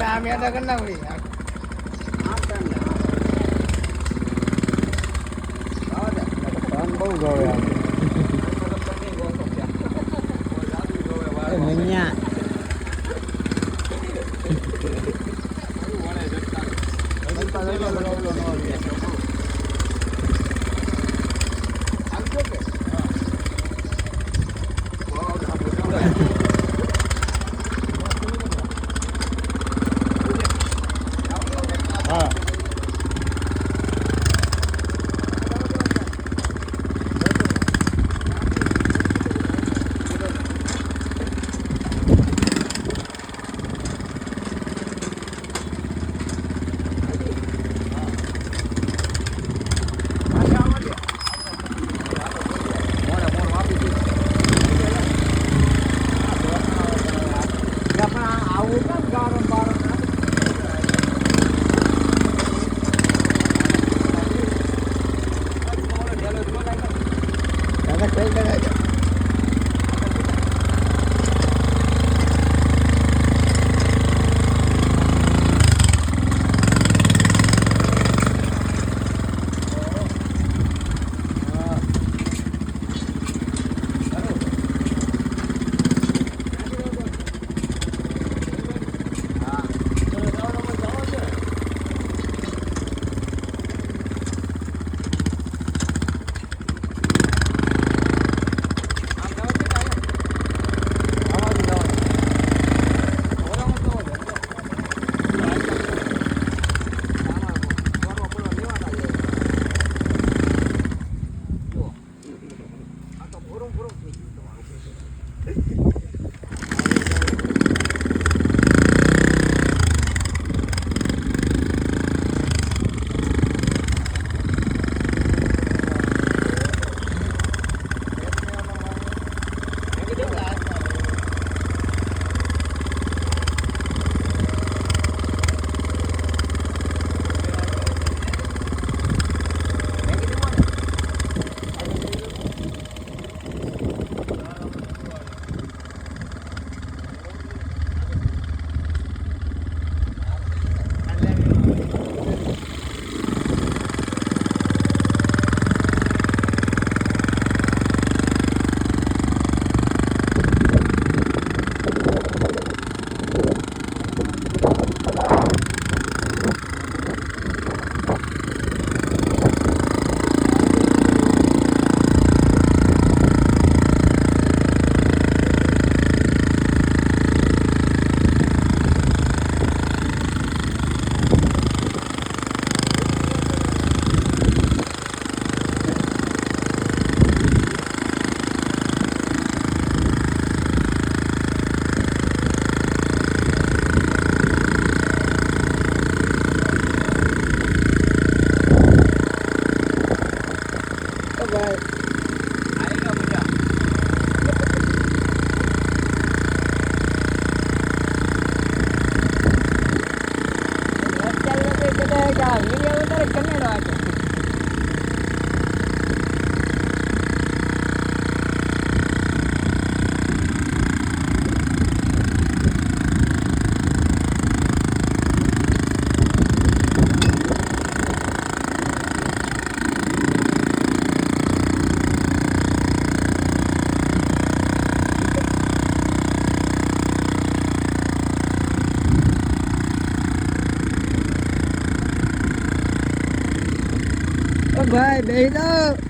આમ યાદ કરના ભાઈ બહુ ગવે મૈયા ભાઈ બેહી જાઓ.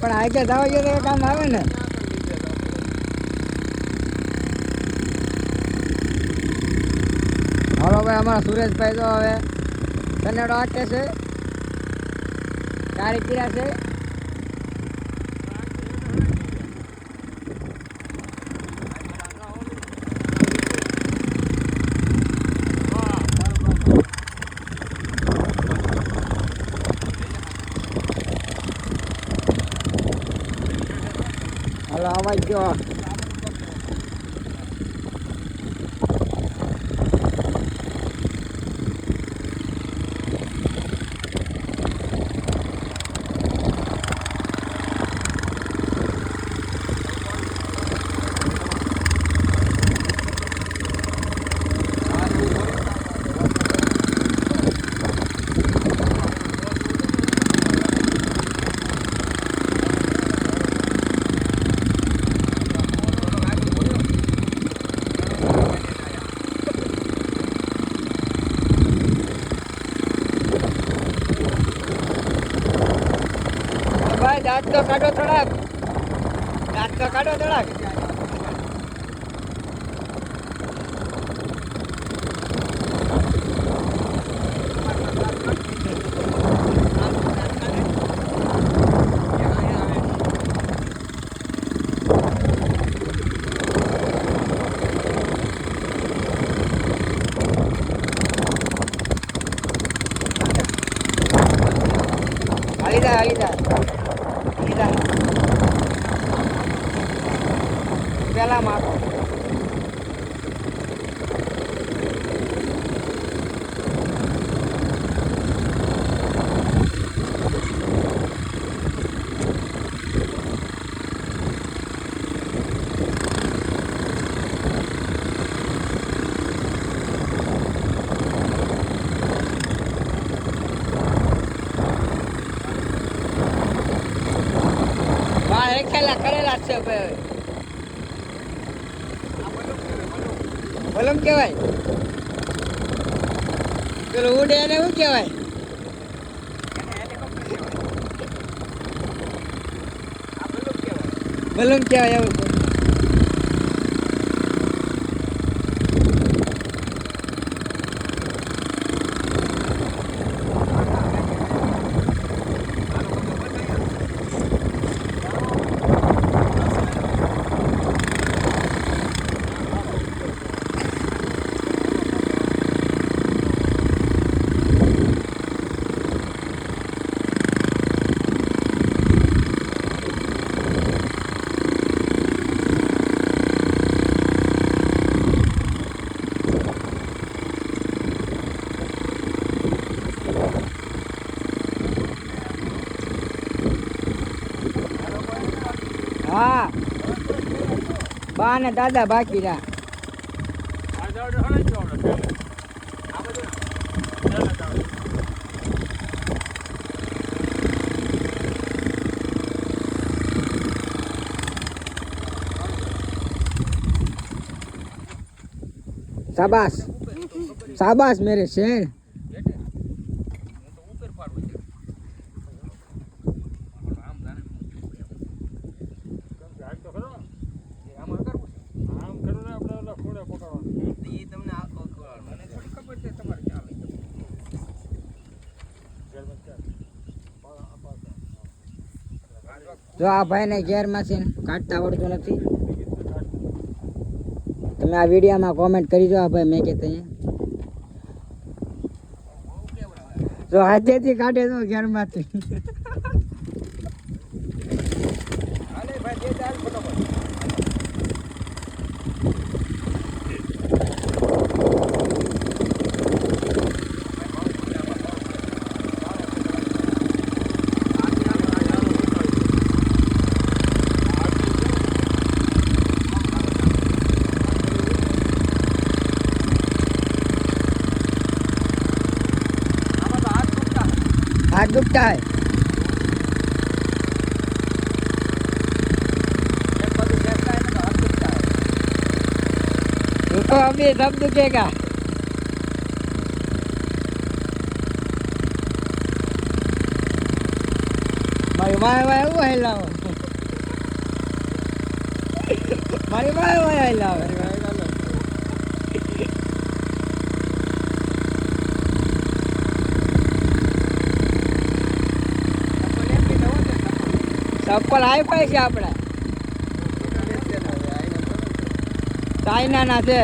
પણ આ કે દાવા ગયો તો કામ આવે ને. હાલો ભાઈ, અમારા સુરેશભાઈ તો હવે કનેડો આટે છે, ગાડી પીરા છે. હાલો અવાજ ગયો. ભાઈ દાંત તો કાઢો થોડાક, દાંત તો કાઢો થોડાક. હાલી જા પેલા માકો. ખેલા કરેલા છે ભાઈ. બલમ કેવાય પેલું ઉડે એને શું કેવાય? બલમ કેવાય એવું. હા, બા ને દાદા બાકી રહ્યા. શાબાશ શાબાશ મેરે શેર. જો આ ભાઈને ગેરમાંથી કાઢતા આવડતું નથી. તમે આ વિડીયોમાં કોમેન્ટ કરી દો. આ ભાઈ મેં કહેતા જો હાથેથી કાઢે તો ગેરમાંથી. हाथ दुखता है। रुको अभी सब दुखेगा। भाई વાય વાય એવું હેલાવો મારી વાય વાય હેલાવે ચપ્પલ હાઈ ફાઈ છે આપણે ચાઇના ના છે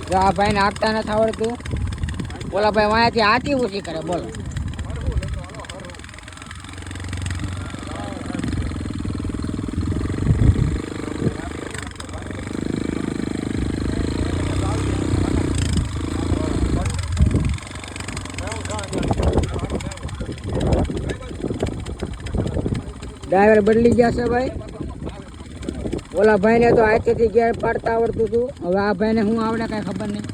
જો આ ભાઈને આપતા નથી આવડતું ઓલા ભાઈ વાંયાથી હાથી ઊંચી કરે બોલો ડ્રાઈવર બદલી ગયા છે ભાઈ ઓલા ભાઈને તો હાથેથી ગેર પાડતા આવડતું હતું હવે આ ભાઈને શું આવડે કાંઈ ખબર નહીં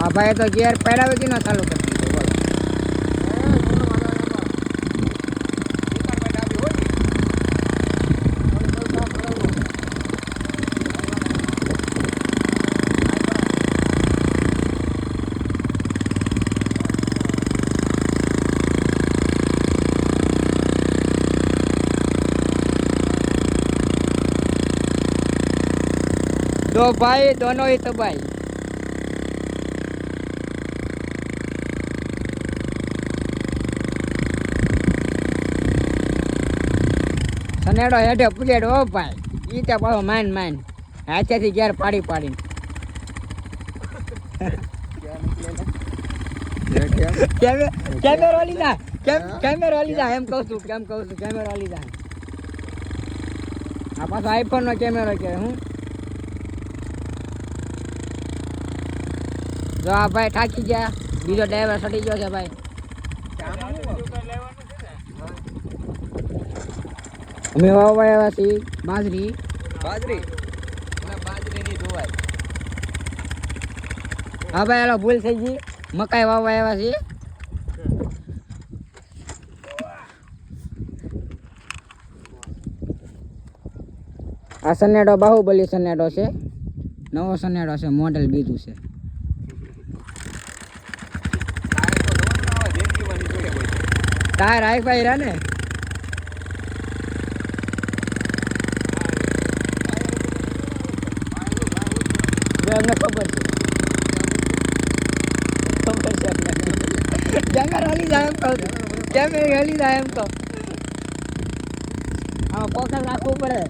આ ભાઈ તો ગેર પેડાવે કે ન ચાલુ કરી દીધો બોલો दो भाई दोनों ही तबाही સનેડો હેઠે પુલેડ ઓ ભાઈ ઈ તો પાછો માન હાથેથી ઘેર પાડી પાડીને કેમેરો લીધા કેમેરો લીધા એમ કહું છું કેમેરો લીધા આ પાછો આઈફોન નો કેમેરો કે હું જો આ ભાઈ થાકી ગયા બીજો ડ્રાઈવર સડી ગયો છે ભાઈ અમે વાવવા આવ્યા છીએ બાજરીની ધોવાય હા ભાઈ હાલો ભૂલ થઈ ગઈ મકાઈ વાવવા આવ્યા છીએ આ સનેડો બાહુબલી સનેડો છે નવો સનેડો છે મોડેલ બીજું છે ટાયર હાઈ ફાઈ રહ્યા ને અમને ખબર છે જંગલ હલી જાય એમ કહું કેમ હલી જાય એમ કહું આમાં પોકલ રાખવું પડે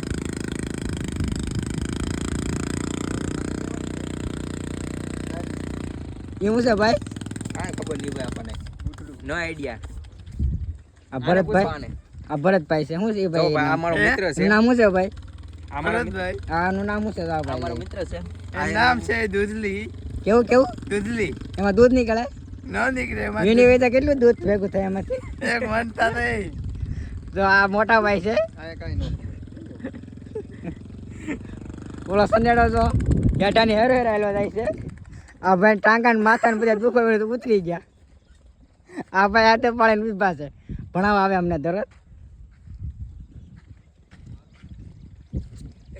એવું છે ભાઈ કાંઈ ખબર નહીં ભાઈ આપણને નો આઈડિયા આ ભરતભાઈ છે શું છે ભાઈ આ મારો મિત્ર છે નામ શું છે ભાઈ ભરતભાઈ આનું નામ શું છે ભાઈ મારો મિત્ર છે નામ છે દૂધલી કેવું દૂધલી એમાં દૂધ નીકળે ન નીકળે એમાં વીણી હોય તો કેટલું દૂધ ભેગું થાય એમાંથી એક મનતા નહીં જો આ મોટા ભાઈ છે આ કઈ નો ઓલો સંદેડો જો હેઠાની હેરો હેરાયેલો જાય છે આ ભાઈ ટાંકા ને માથા ને બધા દુખો ઉતરી ગયા આ ભાઈ હાથે પાડીને ઉભા છે ભણાવવા આવે અમને દરદ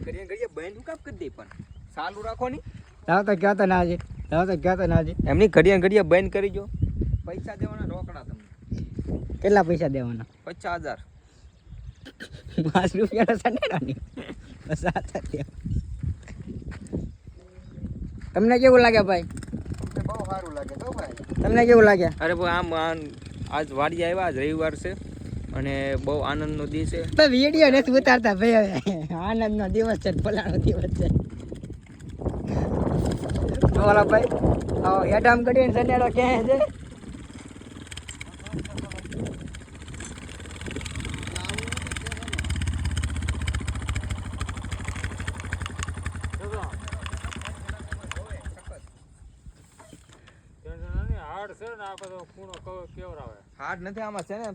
ઘડીએ બંધ હું કામ કરી દે પણ ચાલુ રાખો ની જાવ તો કહેતો ના જી એમની ઘડીએ બંધ કરી જો પૈસા દેવાના રોકડા તમને કેટલા પૈસા દેવાના 50,000 5 રૂપિયા સંદેડો ની તમને કેવું લાગે ભાઈ બહુ સારું લાગે તો ભાઈ તમને કેવું લાગે અરે ભાઈ આમ આજ વાડી આવ્યા આજ રવિવાર છે અને બહુ આનંદનો દિવસ છે તો વિડીયો નથી ઉતારતા ભાઈ આનંદનો દિવસ છે ફલાણો દિવસ છે બોલો ભાઈ હેઠામ કરીને સંદેડો ક્યાં છે હાર્ડ નથી આમાં છે ને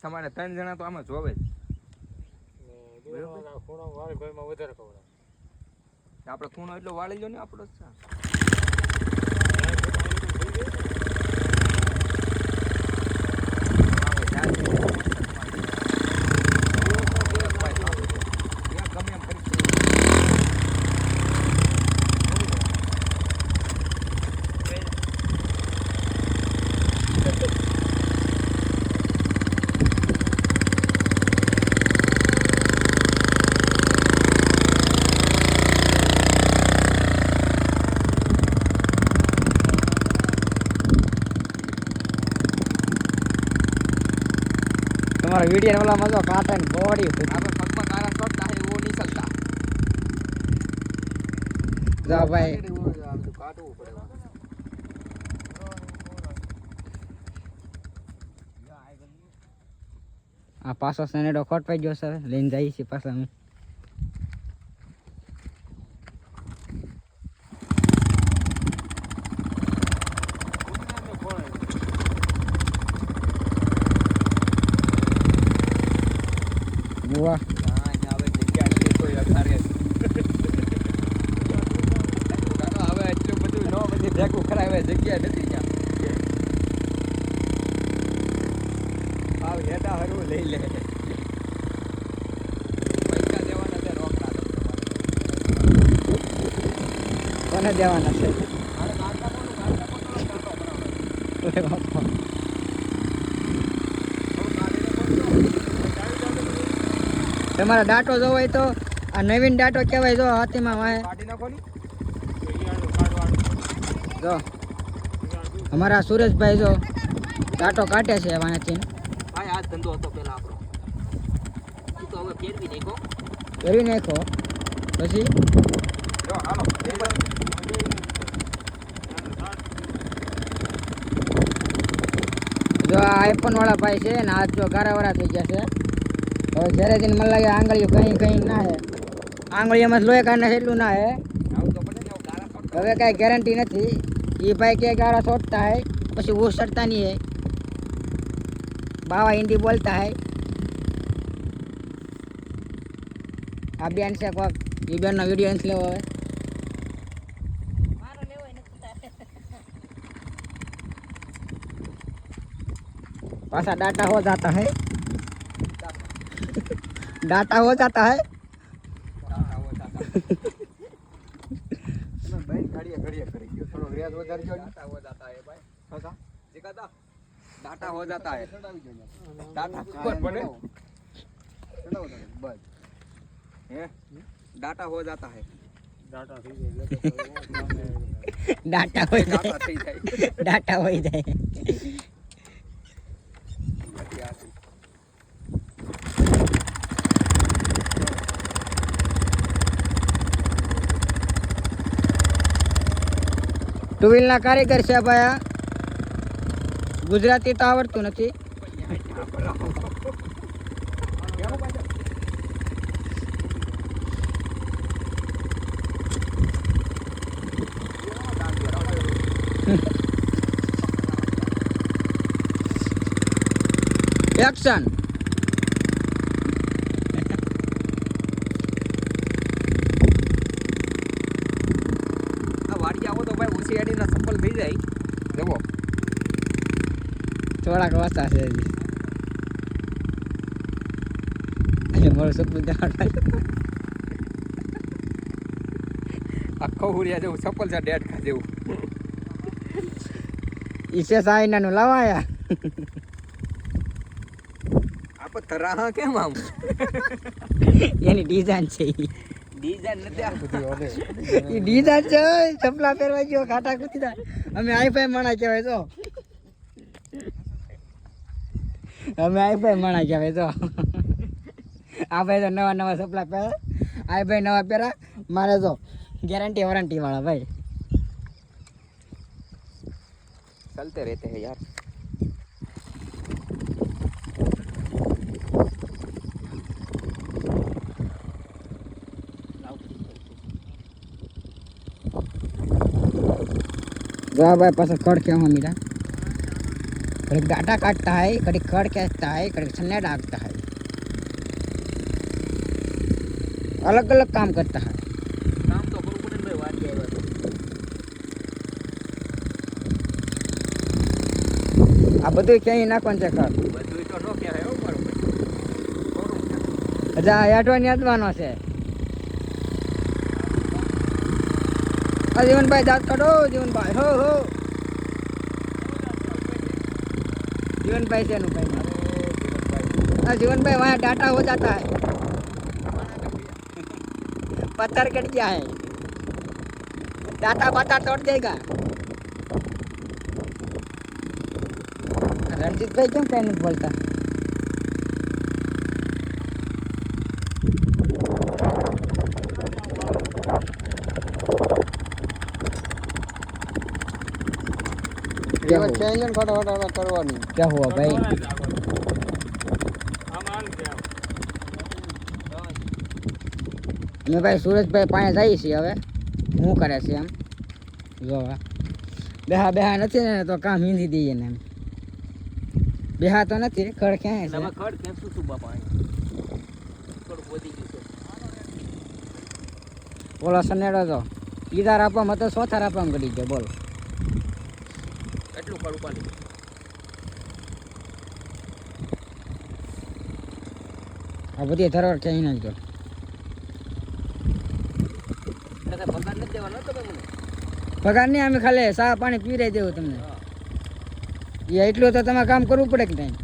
તમારે 3 જણા તો આમાં જોવે જ આપણે ખૂણો એટલો વાળી લો ને આપણો અમાरा वीडियो वाला मजा काटा ने बॉडी આપણે પગમાં કારા ચોટતા હે वो नहीं सकता जा भाई કાઢવું પડે आ पासो सनेडो खोट पाई गयो છે લઈને જઈએ છીએ પાછા અમે બુઆ હવે જગ્યા નથી કોઈ અખારે હવે એટલું બધું ન બધી ભેગું કરાવે જગ્યા નથી ત્યાં આવ હેડા હરવું લઈ લે પૈસા દેવાના છે રોકડા કોને દેવાના છે મારે કાકા ઓરે બાપા તમારા ડાટો જોવો હોય તો આ નવીન ડાટો કહેવાય જો હાથીમાં વાહે કાઢી નાખો ની જો અમારા સુરેશભાઈ જો ડાટો કાઢે છે વાંચીને ભાઈ આ ધંધો હતો પેલા આપણો ઈ તો હવે ફેરવી નાખો કરી નાખો પછી જો હાલો જો આ આઈફોન વાળા ભાઈ છે ને આ જો ગારાવાળા થઈ ગયા છે હવે જ્યારે દિન મને લાગે આંગળીઓ કहीं કहीं ના હે આંગળીઓમાં લોહી કાઢને એટલું ના હે આવું તો પડે ને ગારા છોડતા હવે કાંઈ ગેરંટી નથી એ ભાઈ કે गारा छोड़ता है પછી वो सड़ता नहीं है बाबा हिंदी बोलता है આ બેન છે કોક એ બેનનો વિડીયો નથી લેવો હવે पासा डाटा हो जाता है डाटा हो जाता है તમે બેન ઘડીએ કરી ગયો થોડો વ્યાજ વધારી ગયો डाटा हो जाता है भाई હા जिकादा डाटा हो जाता है ચડાવી ગયો डाटा ऊपर पड़े ચડાવો તમે બસ हैं डाटा हो जाता है डाटा हो डाटा जाए થઈ જાય डाटा हो जाए ટુ વ્હીલના કારીગર છે ભાઈ આ. ગુજરાતી તો આવડતું નથી. એક્શન. આ વાડી આવો તો ભાઈ ઓછી આડીના સફળ થઈ જાય. જવો થોડાક વાસા છે હજી. એટલે મારું સપનું જાણવા આખો હુરિયા જેવું સફળ છે ડેડ ખા જેવું. ઈસે સાઈનાનું લાવાયા. આપ તરાહ કેમ આમ એની ડિઝાઇન છે ઈ. ડિઝાઇન નથી આ બધી ઓલે. ઈ ડિઝાઇન છે. ચપલા પહેરવા ગયો ખાટા કૂદીદા. અમે આઈફાઈ માણા કહેવાય તો. અમે આઈફાઈ માણા કહેવાય તો. આ ભાઈ તો નવા નવા ચપલા પહેરે. આ ભાઈ નવા પહેરા. મારે તો ગેરંટી વોરંટી વાળા ભાઈ. चलते रहते हैं यार. जा भाई पास कड़ क्या हुआ मेरा. कड़ी डाटा काटता है, कड़ी कड़ कहता है, कड़ी छन्ने डाकता है. अलग अलग काम करता है. काम तो करू પડે ને ભાઈ વાત આવ્યા તો. આ બધું ક્યાંય નાખવાનું છે કર. બધું તો નો કહેવાય હો મારું ભાઈ. જા યાઠો ન્યાદવાનો છે. આ જીવનભાઈ દાંત કાઢો. જીવનભાઈ હો હો. जीवनभाई से भाई हाँ जीवनभाई वहाँ डाटा हो जाता है. पत्थर कट गया है. डाटा पत्थर तोड़ देगा. रणजीत भाई क्यों कहने बोलता. રેવા ચાઈ ને ફટાફટ કરવાની क्या हुआ भाई અમે ભાઈ સુરજભાઈ પાસે જઈએ છીએ હવે શું કરે છે એમ જો હવે બેહા નથી ને તો કામ હિંદી દઈએ ને એમ બેહા તો નથી ખડ ક્યાંય છે ખડ ખેંચું છું બાપા થોડું વધી ગયું છે ઓલો સનેડો તો ઈદાર આપવામાં તો ચોથાર આપવામાં કરી ગયો બોલો એટલું ખડ ઉપાડી આ બધી ધરોડ ક્યાંય નાખજો એટલે પગાર નથી દેવાનો તમે મને પગાર નહીં અમે ખાલી ચા પાણી પીવડાવી દેવું તમને એ એટલું તો તમારે કામ કરવું પડે કે નહીં